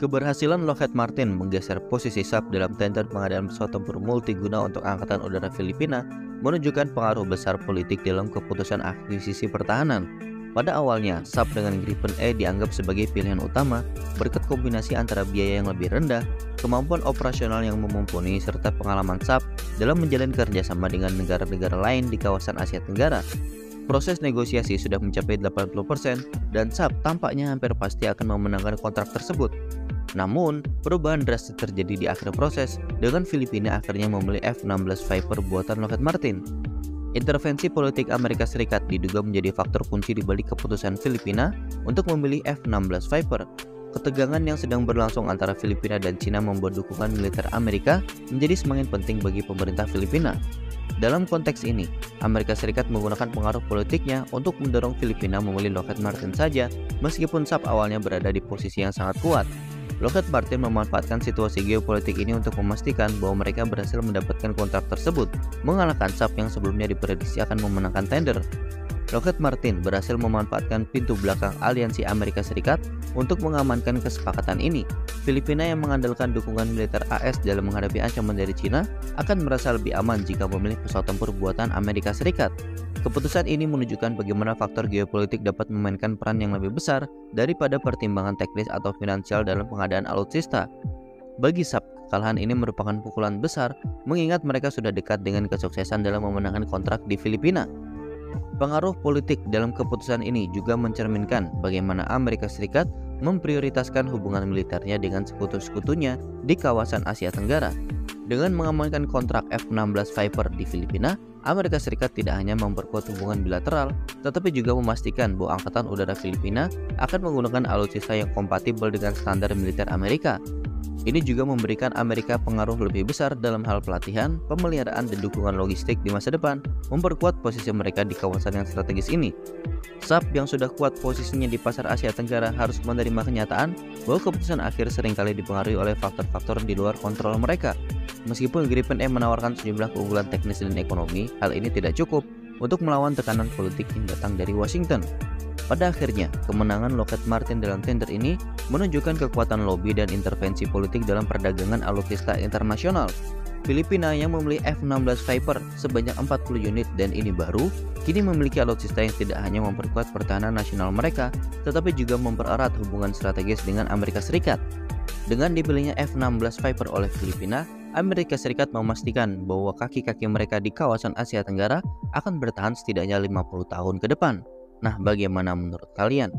Keberhasilan Lockheed Martin menggeser posisi SAP dalam tender pengadaan pesawat tempur multiguna untuk Angkatan Udara Filipina menunjukkan pengaruh besar politik dalam keputusan akuisisi pertahanan. Pada awalnya, SAP dengan Gripen E dianggap sebagai pilihan utama berkat kombinasi antara biaya yang lebih rendah, kemampuan operasional yang mumpuni, serta pengalaman SAP dalam menjalin kerjasama dengan negara-negara lain di kawasan Asia Tenggara. Proses negosiasi sudah mencapai 80% dan SAP tampaknya hampir pasti akan memenangkan kontrak tersebut. Namun, perubahan drastis terjadi di akhir proses dengan Filipina akhirnya membeli F-16 Viper buatan Lockheed Martin. Intervensi politik Amerika Serikat diduga menjadi faktor kunci di balik keputusan Filipina untuk memilih F-16 Viper. Ketegangan yang sedang berlangsung antara Filipina dan Cina membuat dukungan militer Amerika menjadi semakin penting bagi pemerintah Filipina. Dalam konteks ini, Amerika Serikat menggunakan pengaruh politiknya untuk mendorong Filipina memilih Lockheed Martin saja, meskipun SAP awalnya berada di posisi yang sangat kuat. Lockheed Martin memanfaatkan situasi geopolitik ini untuk memastikan bahwa mereka berhasil mendapatkan kontrak tersebut, mengalahkan SAP yang sebelumnya diprediksi akan memenangkan tender. Lockheed Martin berhasil memanfaatkan pintu belakang aliansi Amerika Serikat untuk mengamankan kesepakatan ini. Filipina yang mengandalkan dukungan militer AS dalam menghadapi ancaman dari Cina akan merasa lebih aman jika memilih pesawat tempur buatan Amerika Serikat. Keputusan ini menunjukkan bagaimana faktor geopolitik dapat memainkan peran yang lebih besar daripada pertimbangan teknis atau finansial dalam pengadaan alutsista. Bagi SAP, kekalahan ini merupakan pukulan besar mengingat mereka sudah dekat dengan kesuksesan dalam memenangkan kontrak di Filipina. Pengaruh politik dalam keputusan ini juga mencerminkan bagaimana Amerika Serikat memprioritaskan hubungan militernya dengan sekutu-sekutunya di kawasan Asia Tenggara. Dengan mengamankan kontrak F-16 Viper di Filipina, Amerika Serikat tidak hanya memperkuat hubungan bilateral, tetapi juga memastikan bahwa Angkatan Udara Filipina akan menggunakan alutsista yang kompatibel dengan standar militer Amerika. Ini juga memberikan Amerika pengaruh lebih besar dalam hal pelatihan, pemeliharaan, dan dukungan logistik di masa depan, memperkuat posisi mereka di kawasan yang strategis ini. SAP yang sudah kuat posisinya di pasar Asia Tenggara harus menerima kenyataan bahwa keputusan akhir seringkali dipengaruhi oleh faktor-faktor di luar kontrol mereka. Meskipun Gripen E menawarkan sejumlah keunggulan teknis dan ekonomi, hal ini tidak cukup untuk melawan tekanan politik yang datang dari Washington. Pada akhirnya, kemenangan Lockheed Martin dalam tender ini menunjukkan kekuatan lobi dan intervensi politik dalam perdagangan alutsista internasional. Filipina yang membeli F-16 Viper sebanyak 40 unit dan ini baru, kini memiliki alutsista yang tidak hanya memperkuat pertahanan nasional mereka, tetapi juga mempererat hubungan strategis dengan Amerika Serikat. Dengan dipilihnya F-16 Viper oleh Filipina, Amerika Serikat memastikan bahwa kaki-kaki mereka di kawasan Asia Tenggara akan bertahan setidaknya 50 tahun ke depan. Nah, bagaimana menurut kalian?